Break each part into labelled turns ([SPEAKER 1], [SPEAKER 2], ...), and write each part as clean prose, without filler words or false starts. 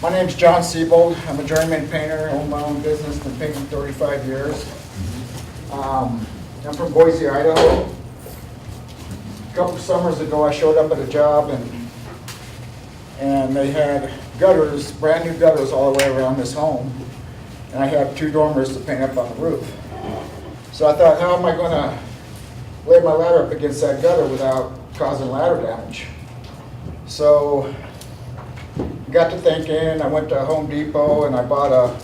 [SPEAKER 1] My name's John Siebold. I'm a journeyman painter, own my own business, been painting 35 years. I'm from Boise, Idaho. A couple summers ago, I showed up at a job and they had gutters, brand new gutters all the way around this home. And I had 2 dormers to paint up on the roof. So I thought, how am I gonna lay my ladder up against that gutter without causing ladder damage? So got to thinking, I went to Home Depot and I bought a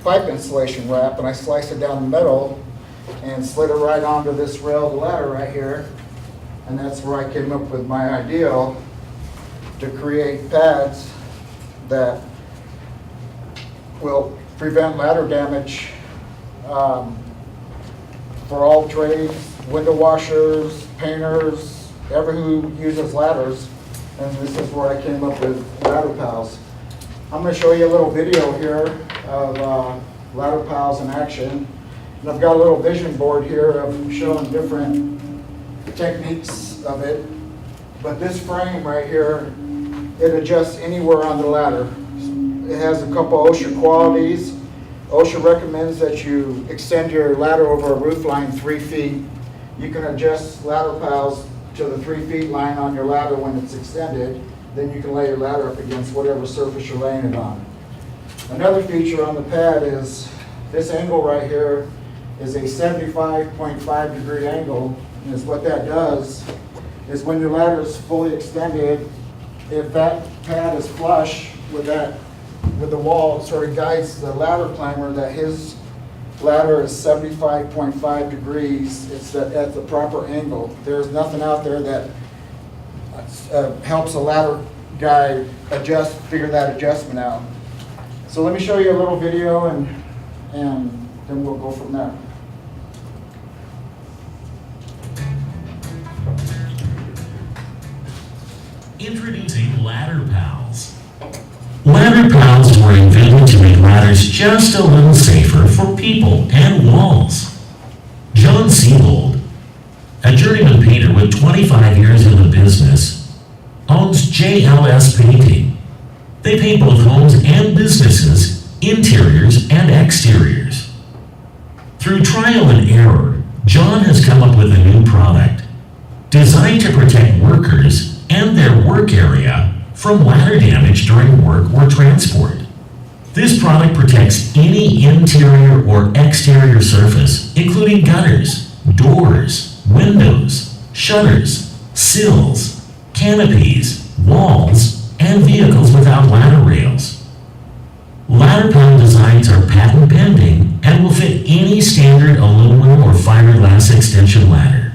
[SPEAKER 1] pipe insulation wrap and I sliced it down the middle and slid it right onto this rail of the ladder right here. And that's where I came up with my ideal to create pads that will prevent ladder damage for all trades, window washers, painters, everyone who uses ladders. And this is where I came up with Ladder Pals. I'm going to show you a little video here of Ladder Pals in action. And I've got a little vision board here of showing different techniques of it. But this frame right here, it adjusts anywhere on the ladder. It has a couple OSHA qualities. OSHA recommends that you extend your ladder over a roof line 3 feet. You can adjust Ladder Pals to the 3 feet line on your ladder when it's extended. Then you can lay your ladder up against whatever surface you're laying it on. Another feature on the pad is this angle right here is a 75.5 degree angle. And is what that does is when your ladder is fully extended, if that pad is flush with the wall, it sort of guides the ladder climber that his ladder is 75.5 degrees. It's at the proper angle. There's nothing out there that helps a ladder guy figure that adjustment out. So let me show you a little video and then we'll go from there.
[SPEAKER 2] Introducing Ladder Pals. Ladder Pals were invented to make ladders just a little safer for people and walls. John Siebold, a journeyman painter with 25 years in the business, owns JLS Painting. They paint both homes and businesses, interiors and exteriors. Through trial and error, John has come up with a new product designed to protect workers and their work area from ladder damage during work or transport. This product protects any interior or exterior surface, including gutters, doors, windows, shutters, sills, canopies, walls, and vehicles without ladder rails. Ladder pal designs are patent pending and will fit any standard aluminum or fiberglass extension ladder.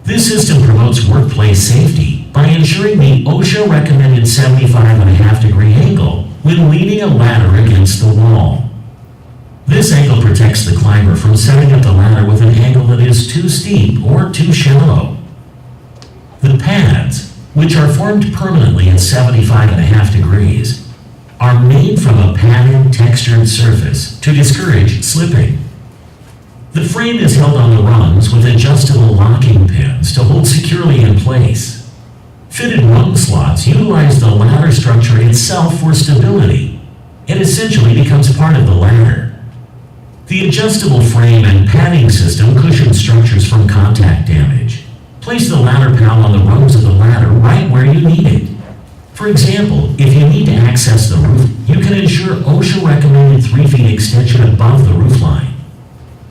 [SPEAKER 2] This system promotes workplace safety by ensuring the OSHA recommended 75.5 degree angle when leaning a ladder against the wall. This angle protects the climber from setting up the ladder with an angle that is too steep or too shallow. The pads, which are formed permanently at 75.5 degrees, are made from a padded, textured surface to discourage slipping. The frame is held on the rungs with adjustable locking pins to hold securely in place. Fitted rung slots utilize the ladder structure itself for stability. It essentially becomes part of the ladder. The adjustable frame and padding system cushion structures from contact damage. Place the ladder pal on the rungs of the ladder right where you need it. For example, if you need to access the roof, you can ensure OSHA recommended 3 feet extension above the roof line.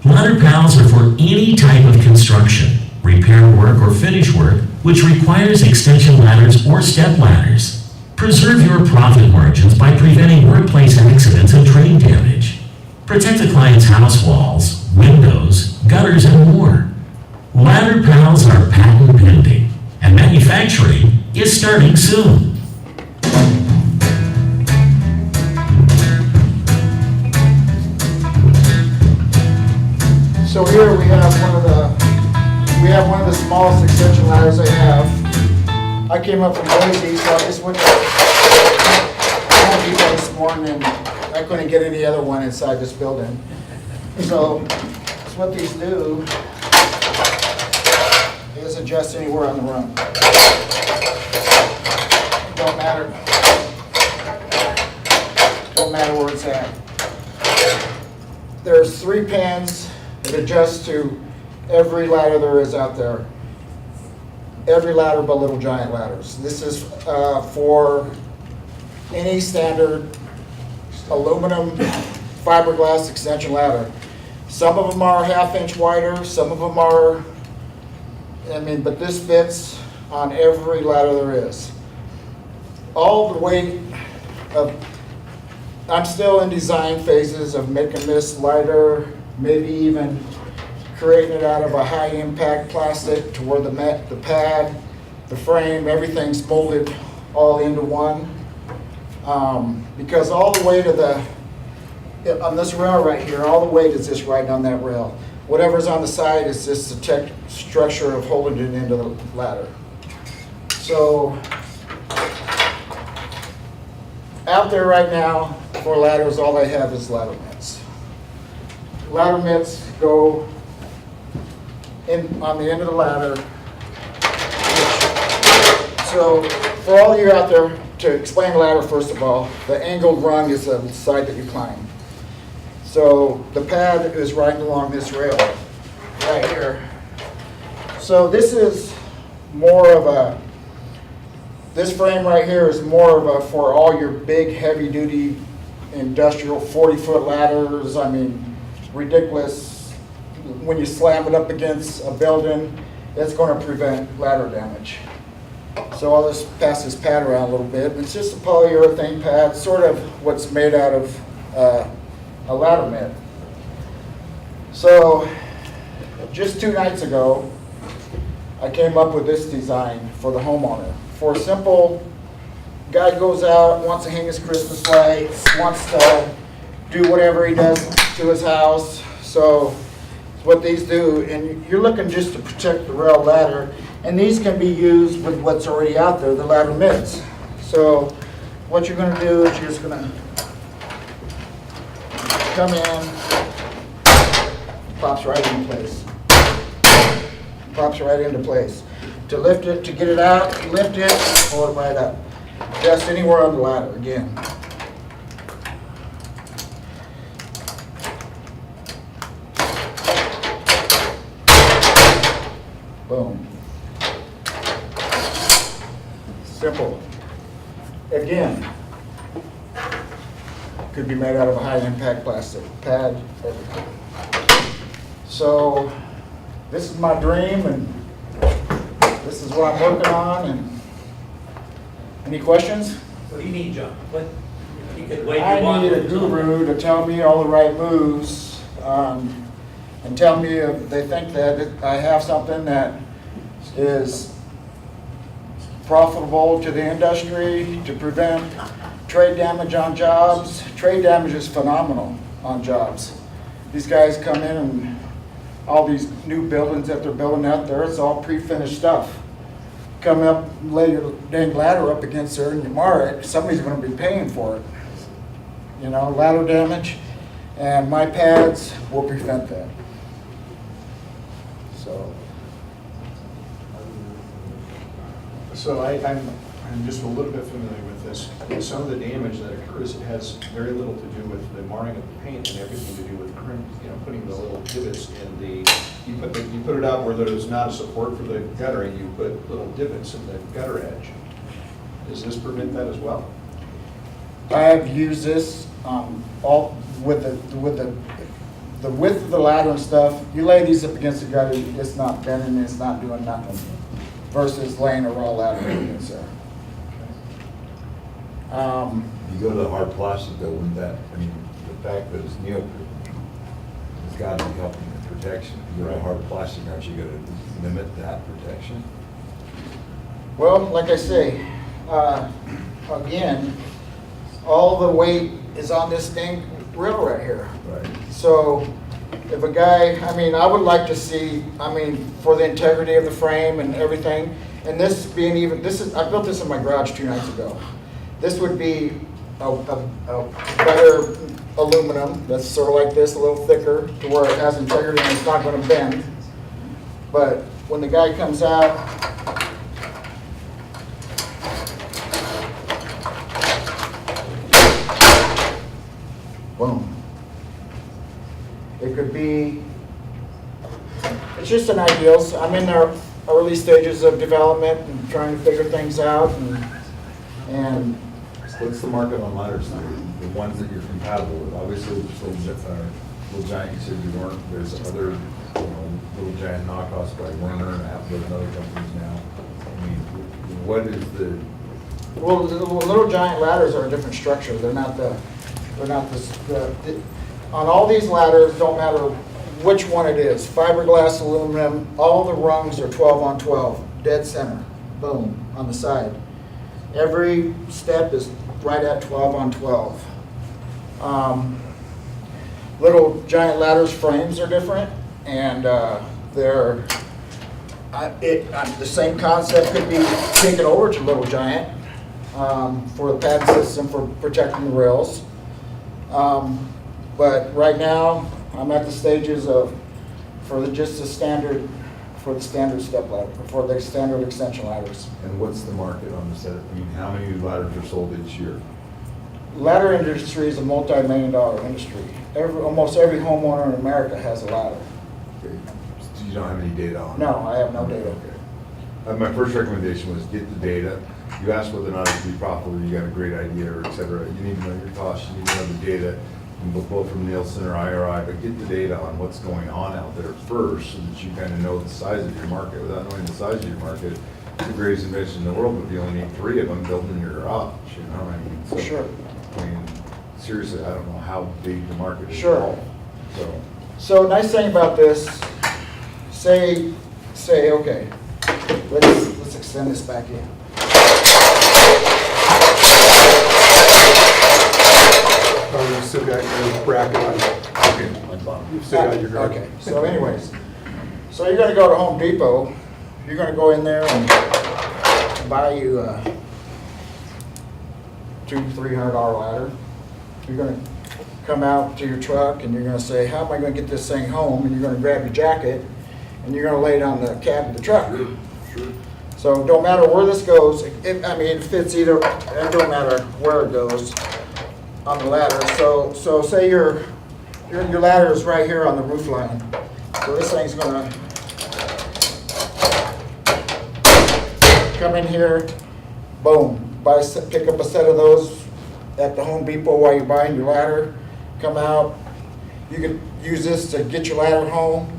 [SPEAKER 2] Ladder pals are for any type of construction, repair work or finish work, which requires extension ladders or step ladders. Preserve your profit margins by preventing workplace accidents and trade damage. Protect the client's house walls, windows, gutters, and more. Ladder pals are patent pending, and manufacturing is starting soon.
[SPEAKER 1] So here we have one of the smallest extension ladders I have. I came up from Boise, so I just went to Home Depot this morning and I couldn't get any other one inside this building. So that's what these do. Is adjust anywhere on the run. Don't matter. matter where it's at. There's 3 pins that adjust to every ladder there is out there. Every ladder but Little Giant ladders. This is for any standard aluminum fiberglass extension ladder. Some of them are a 1/2 inch wider, some of them are, but this fits on every ladder there is. All the weight of, I'm still in design phases of making this lighter, maybe even creating it out of a high impact plastic to where the pad, the frame, everything's molded all into one. Because all the weight of on this rail right here, all the weight is just riding on that rail. Whatever's on the side is just the tech structure of holding it into the ladder. So, out there right now for ladders, all they have is ladder mitts. Ladder mitts go in on the end of the ladder. So, for all of you out there, to explain the ladder, first of all, the angled rung is the side that you climb. So the pad is right along this rail, right here. So this is more of this frame right here is more of for all your big, heavy-duty industrial 40-foot ladders. Ridiculous. When you slam it up against a building, it's going to prevent ladder damage. So I'll just pass this pad around a little bit. It's just a polyurethane pad, sort of what's made out of a ladder mitt. So just 2 nights ago, I came up with this design for the homeowner. For a simple guy goes out, wants to hang his Christmas lights, wants to do whatever he does to his house. So what these do, and you're looking just to protect the rail ladder, and these can be used with what's already out there, the ladder mitts. So what you're going to do is you're just going to come in, pops right into place. Pops right into place. To lift it, to get it out, lift it, pull it right up. Just anywhere on the ladder, again. Boom. Simple. Again, could be made out of a high impact plastic pad, everything. So this is my dream, and this is what I'm working on. And any questions?
[SPEAKER 3] What do you need, John? What, you could wave your
[SPEAKER 1] I
[SPEAKER 3] wand.
[SPEAKER 1] need a guru to tell me all the right moves, and tell me if they think that I have something that is profitable to the industry, to prevent trade damage on jobs. Trade damage is phenomenal on jobs. These guys come in and all these new buildings that they're building out there, it's all pre-finished stuff. Come up, lay your dang ladder up against there and you mar it, somebody's going to be paying for it. You know, ladder damage, and my pads will prevent that.
[SPEAKER 4] So I'm just a little bit familiar with this. And some of the damage that occurs has very little to do with the marring of the paint and everything to do with putting the little divots in the. You put it out where there's not a support for the gutter, and you put little divots in the gutter edge. Does this prevent that as well?
[SPEAKER 1] I've used this all with the width of the ladder and stuff. You lay these up against the gutter, it's not bending, it's not doing nothing. Versus laying a raw ladder against there.
[SPEAKER 5] You go to the hard plastic though, wouldn't that, the fact that it's neoprene, it's got to be helping the protection. If you go to hard plastic, aren't you going to limit that protection?
[SPEAKER 1] Well, like I say, again, all the weight is on this thing rail right here.
[SPEAKER 5] Right.
[SPEAKER 1] So if a guy, I would like to see, for the integrity of the frame and everything, and this being I built this in my garage 2 nights ago. This would be a better aluminum that's sort of like this, a little thicker, to where it has integrity and it's not going to bend. But when the guy comes out, it's just an ideals. I'm in our early stages of development and trying to figure things out and
[SPEAKER 5] What's the market on ladders, the ones that you're compatible with? Obviously, Little Giant, you said you weren't, there's other, Little Giant knockoffs by Werner and a half dozen other companies now. I mean, what is the,
[SPEAKER 1] well, the Little Giant ladders are a different structure. They're not on all these ladders, don't matter which one it is, fiberglass, aluminum, all the rungs are 12 on 12, dead center, boom, on the side. Every step is right at 12 on 12. Little Giant ladders frames are different, and the same concept could be taken over to Little Giant for the pad system for protecting the rails. But right now, I'm at the stages of, for the standard step ladder, for the standard extension ladders.
[SPEAKER 5] and what's the market on the set? I mean, how many ladders are sold each year?
[SPEAKER 1] Ladder industry is a multi-million-dollar industry. Almost every homeowner in America has a ladder.
[SPEAKER 5] Okay. So you don't have any data on it?
[SPEAKER 1] No, I have no data.
[SPEAKER 5] Okay. My first recommendation was get the data. You asked whether or not it would be profitable, you got a great idea, or et cetera. You need to know your costs, you need to know the data, both from Nielsen or IRI, but get the data on what's going on out there first, so that you kind of know the size of your market. Without knowing the size of your market, it's the greatest invention in the world, but you only need 3 of them built in your garage, I mean. So,
[SPEAKER 1] Sure.
[SPEAKER 5] I mean, seriously, I don't know how big the market is.
[SPEAKER 1] Sure.
[SPEAKER 5] So,
[SPEAKER 1] So nice thing about this, say, okay, let's extend this back in.
[SPEAKER 6] Oh, you still got your bracket on.
[SPEAKER 5] okay.
[SPEAKER 6] You've still got your guard.
[SPEAKER 1] Okay, so anyways, so you're gonna go to Home Depot, you're gonna go in there and buy you a $200-300 ladder. You're gonna come out to your truck and you're gonna say, how am I gonna get this thing home? And you're gonna grab your jacket and you're gonna lay it on the cab of the truck.
[SPEAKER 5] Sure.
[SPEAKER 1] So don't matter where this goes, it fits either, it don't matter where it goes on the ladder. So say your ladder is right here on the roof line. So this thing's gonna come in here, boom, pick up a set of those at the Home Depot while you're buying your ladder, come out. You can use this to get your ladder home.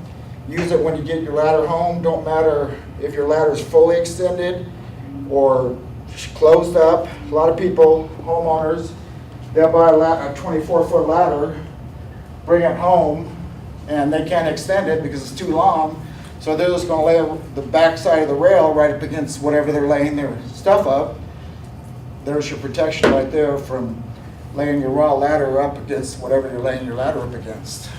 [SPEAKER 1] Use it when you get your ladder home. Don't matter if your ladder is fully extended or closed up. A lot of people, homeowners, they'll buy a 24-foot ladder, bring it home, and they can't extend it because it's too long. So they're just gonna lay the back side of the rail right up against whatever they're laying their stuff up. There's your protection right there from laying your raw ladder up against whatever you're laying your ladder up against.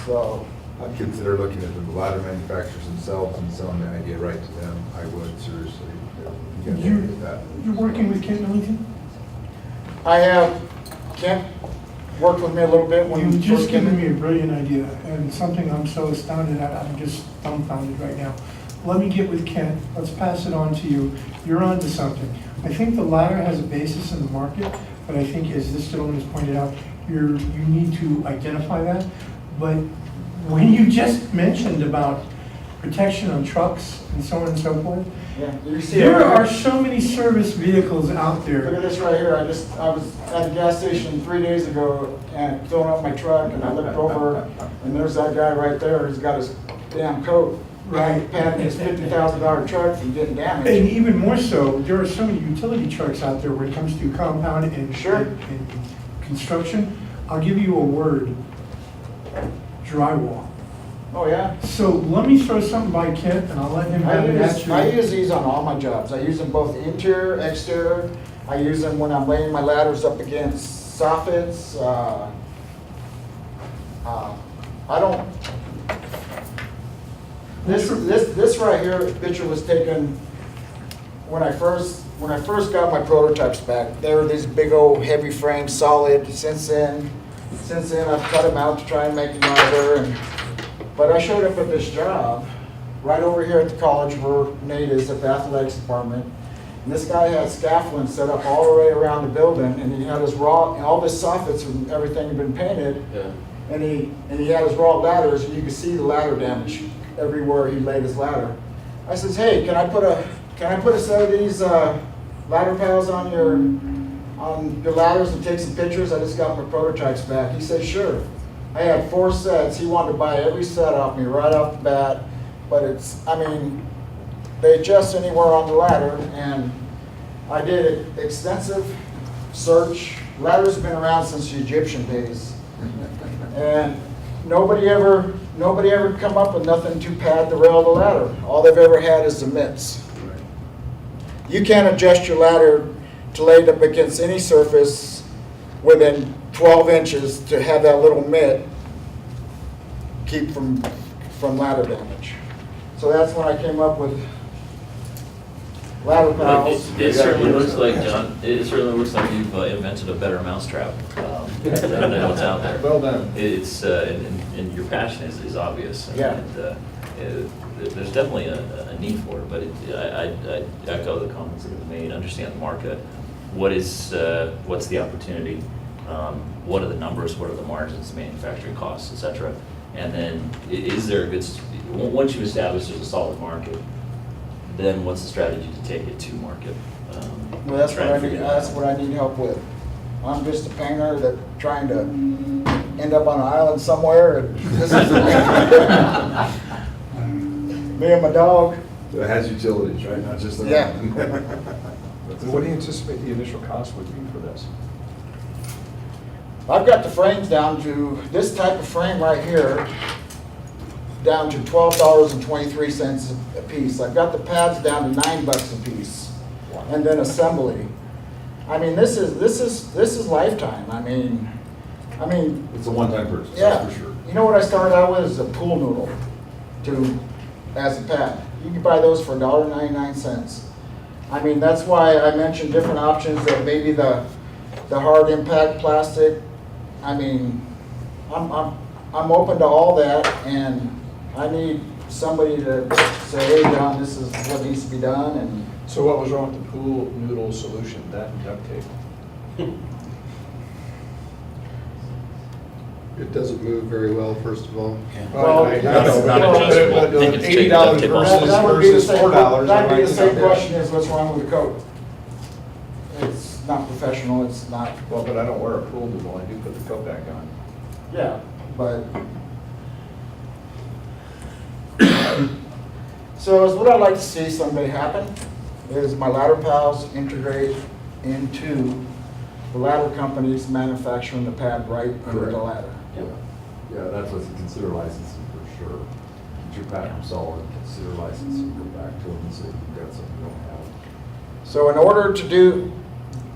[SPEAKER 1] So,
[SPEAKER 5] I'd consider looking at the ladder manufacturers themselves and selling the idea right to them. I would, seriously. You gotta look at that.
[SPEAKER 7] You're working with Kent Millington?
[SPEAKER 1] I have Kent worked with me a little bit when
[SPEAKER 7] You've
[SPEAKER 1] we
[SPEAKER 7] just
[SPEAKER 1] first came
[SPEAKER 7] given me
[SPEAKER 1] in.
[SPEAKER 7] a brilliant idea, and something I'm so astounded at, I'm just dumbfounded right now. Let me get with Kent, let's pass it on to you. You're onto something. I think the ladder has a basis in the market, but I think, as this gentleman has pointed out, you need to identify that. But when you just mentioned about protection on trucks and so on and so forth,
[SPEAKER 1] Yeah, you see it
[SPEAKER 7] there
[SPEAKER 1] right
[SPEAKER 7] are
[SPEAKER 1] here?
[SPEAKER 7] so many service vehicles out
[SPEAKER 1] Look
[SPEAKER 7] there.
[SPEAKER 1] at this right here. I was at the gas station 3 days ago and filling up my truck, and I looked over, and there's that guy right there who's got his damn coat.
[SPEAKER 7] Right.
[SPEAKER 1] Patting his $50,000 truck from getting
[SPEAKER 7] And
[SPEAKER 1] damaged.
[SPEAKER 7] even more so, there are so many utility trucks out there when it comes to compound and
[SPEAKER 1] Sure.
[SPEAKER 7] and construction. I'll give you a word, drywall.
[SPEAKER 1] Oh, yeah?
[SPEAKER 7] So let me throw something by Kent, and I'll let him have it at
[SPEAKER 1] I
[SPEAKER 7] you.
[SPEAKER 1] use these on all my jobs. I use them both interior, exterior. I use them when I'm laying my ladders up against soffits. I don't, this right here, picture was taken when I first got my prototypes back. They were these big old heavy frame, solid. Since then I've cut them out to try and make them lighter. But I showed up at this job right over here at the college where Nate is at the athletics department. And this guy had scaffolding set up all the way around the building, and he had his all his soffits and everything had been painted.
[SPEAKER 3] Yeah.
[SPEAKER 1] And he had his raw ladders, and you could see the ladder damage everywhere he laid his ladder. I says, hey, can I put a set of these ladder pals on your ladders and take some pictures? I just got my prototypes back. He said, sure. I had 4 sets. He wanted to buy every set off me right off the bat, but they adjust anywhere on the ladder, and I did an extensive search. Ladders have been around since the Egyptian days, and nobody ever come up with nothing to pad the rail of the ladder. All they've ever had is the mitts. You can't adjust your ladder to lay it up against any surface within 12 inches to have that little mitt keep from ladder damage. So that's when I came up with ladder
[SPEAKER 8] Well,
[SPEAKER 1] pals.
[SPEAKER 8] It certainly looks like, John, it certainly looks like you've invented a better mousetrap than what's out there.
[SPEAKER 4] Well done.
[SPEAKER 8] It's, and your passion is obvious.
[SPEAKER 1] Yeah.
[SPEAKER 8] And, there's definitely a need for it, but I echo the comments that have been made, understand the market. What's the opportunity? What are the numbers? What are the margins, manufacturing costs, et cetera? And then is there a good, once you've established there's a solid market, then what's the strategy to take it to market?
[SPEAKER 1] Well, that's
[SPEAKER 8] Try
[SPEAKER 1] what I
[SPEAKER 8] and
[SPEAKER 1] need,
[SPEAKER 8] figure that
[SPEAKER 1] that's
[SPEAKER 8] out.
[SPEAKER 1] what I need help with. I'm just a painter that trying to end up on an island somewhere. And this is me and my dog.
[SPEAKER 5] So it has utilities, right, not just the.
[SPEAKER 1] Yeah.
[SPEAKER 4] What do you anticipate the initial cost would be for this?
[SPEAKER 1] I've got the frames down to, this type of frame right here, down to $12.23 a piece. I've got the pads down to $9 a piece, and then assembly. I mean, this is lifetime. I mean,
[SPEAKER 5] It's a one-time purchase,
[SPEAKER 1] yeah.
[SPEAKER 5] that's for sure.
[SPEAKER 1] You know what I started out with is a pool noodle as a pad. You can buy those for $1.99. I mean, that's why I mentioned different options, that maybe the hard impact plastic. I mean, I'm open to all that, and I need somebody to say, hey, John, this is what needs to be done, and
[SPEAKER 4] So what was wrong with the pool noodle solution, that and duct tape?
[SPEAKER 6] It doesn't move very well, first of all.
[SPEAKER 1] Well,
[SPEAKER 4] I
[SPEAKER 1] that's
[SPEAKER 4] know,
[SPEAKER 1] not
[SPEAKER 4] but
[SPEAKER 8] adjustable. I think it's tape, duct
[SPEAKER 4] $80
[SPEAKER 8] tape
[SPEAKER 4] versus
[SPEAKER 1] that would be the
[SPEAKER 4] versus
[SPEAKER 1] same,
[SPEAKER 4] $4.
[SPEAKER 1] that'd be the
[SPEAKER 4] I
[SPEAKER 1] same
[SPEAKER 4] think
[SPEAKER 1] question as what's wrong with the coat? It's not professional, it's not,
[SPEAKER 4] Well, but I don't wear a pool noodle, I do put the coat back on.
[SPEAKER 1] yeah, but. So is what I'd like to see someday happen is my ladder pals integrate into the ladder companies manufacturing the pad right under the
[SPEAKER 5] Correct.
[SPEAKER 1] ladder.
[SPEAKER 5] Yeah, that's what's consider licensing for sure. Get your patent solid, consider licensing, go back to them and say, you've got something you don't have.
[SPEAKER 1] So in order to do,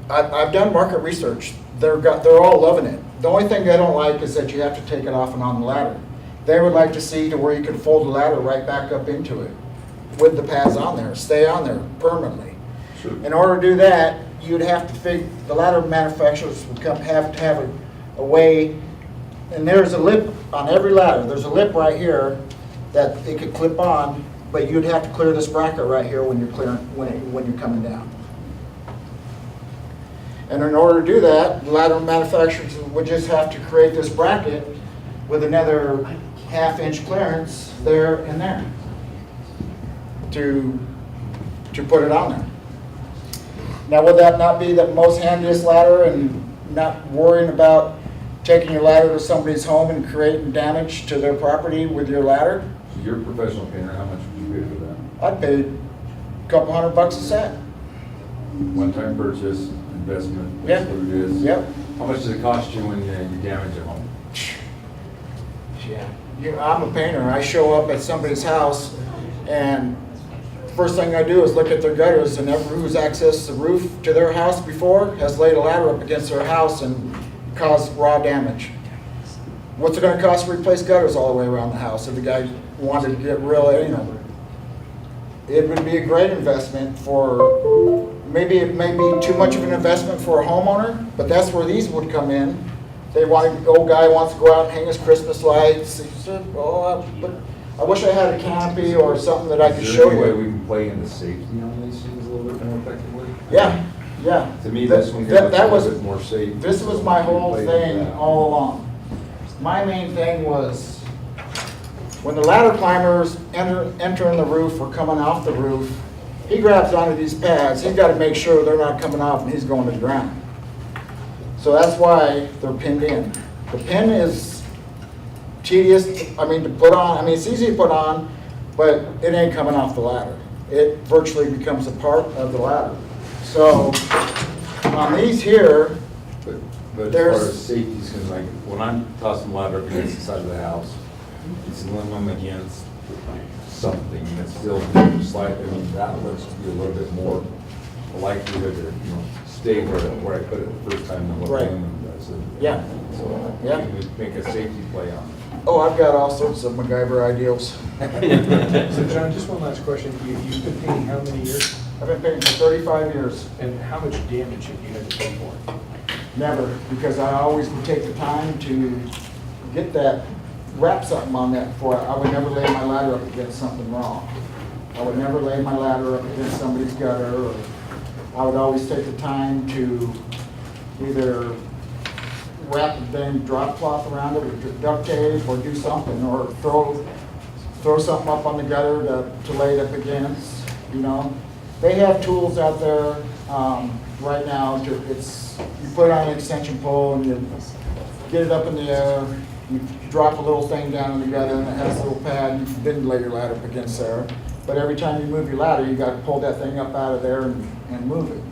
[SPEAKER 1] I've done market research. They're all loving it. The only thing they don't like is that you have to take it off and on the ladder. They would like to see to where you can fold the ladder right back up into it with the pads on there, stay on there permanently.
[SPEAKER 5] Sure.
[SPEAKER 1] In order to do that, you'd have to the ladder manufacturers would have to have a way, and there's a lip on every ladder. There's a lip right here that it could clip on, but you'd have to clear this bracket right here when you're when you're coming down. And in order to do that, the ladder manufacturers would just have to create this bracket with another half-inch clearance there and there to put it on there. Now, would that not be the most handiest ladder, and not worrying about taking your ladder to somebody's home and creating damage to their property with your ladder?
[SPEAKER 5] So you're a professional painter, how much would you pay for that?
[SPEAKER 1] I'd pay a couple $100 a set.
[SPEAKER 5] One-time purchase, investment,
[SPEAKER 1] Yeah.
[SPEAKER 5] that's what it is.
[SPEAKER 1] Yep.
[SPEAKER 5] How much does it cost you when you damage a home?
[SPEAKER 1] Yeah. I'm a painter. I show up at somebody's house, and first thing I do is look at their gutters, and everyone who's accessed the roof to their house before has laid a ladder up against their house and caused raw damage. What's it gonna cost to replace gutters all the way around the house if the guy wanted to get real, It would be a great investment for, maybe it may be too much of an investment for a homeowner, but that's where these would come in. The old guy wants to go out and hang his Christmas lights. He said, well, but I wish I had a canopy or something that I could
[SPEAKER 5] Is
[SPEAKER 1] show
[SPEAKER 5] there any way
[SPEAKER 1] you.
[SPEAKER 5] we can play in the safety on these things a little bit more effectively?
[SPEAKER 1] Yeah, yeah.
[SPEAKER 5] To me, this one here
[SPEAKER 1] That
[SPEAKER 5] looks a
[SPEAKER 1] that
[SPEAKER 5] little
[SPEAKER 1] was,
[SPEAKER 5] bit more safe.
[SPEAKER 1] this was my whole
[SPEAKER 5] Play with
[SPEAKER 1] thing
[SPEAKER 5] that.
[SPEAKER 1] all along. My main thing was when the ladder climbers entering the roof or coming off the roof, he grabs onto these pads, he's gotta make sure they're not coming off and he's going to the ground. So that's why they're pinned in. The pin is tedious, to put on, it's easy to put on, but it ain't coming off the ladder. It virtually becomes a part of the ladder. So on these here,
[SPEAKER 5] But as
[SPEAKER 1] There's-
[SPEAKER 5] far as safety is concerned, like, when I'm tossing ladder up against the side of the house, it's when I'm against something that's still slightly, that looks to be a little bit more likelihood to, stay where I put it the first time than what
[SPEAKER 1] Right.
[SPEAKER 5] aluminum does.
[SPEAKER 1] Yeah.
[SPEAKER 5] So,
[SPEAKER 1] Yeah.
[SPEAKER 5] you would make a safety play on it.
[SPEAKER 1] oh, I've got all sorts of MacGyver ideals.
[SPEAKER 4] So John, just one last question. You've been painting how many years?
[SPEAKER 1] I've been painting for 35 years.
[SPEAKER 4] And how much damage have you had to pay for?
[SPEAKER 1] Never, because I always would take the time to get that, wrap something on that before, I would never lay my ladder up against something wrong. I would never lay my ladder up against somebody's gutter, or I would always take the time to either wrap the dang drop cloth around it, or duct tape, or do something, or throw something up on the gutter to lay it up against, They have tools out there, right now, you put it on an extension pole and you get it up in the air, you drop a little thing down in the gutter and it has a little pad, you can then lay your ladder up against there. But every time you move your ladder, you gotta pull that thing up out of there and move it.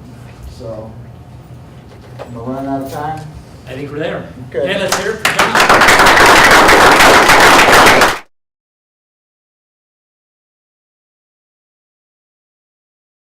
[SPEAKER 1] So, we're running out of time.
[SPEAKER 3] I think we're there.
[SPEAKER 1] Okay.
[SPEAKER 3] Okay, let's hear it for John.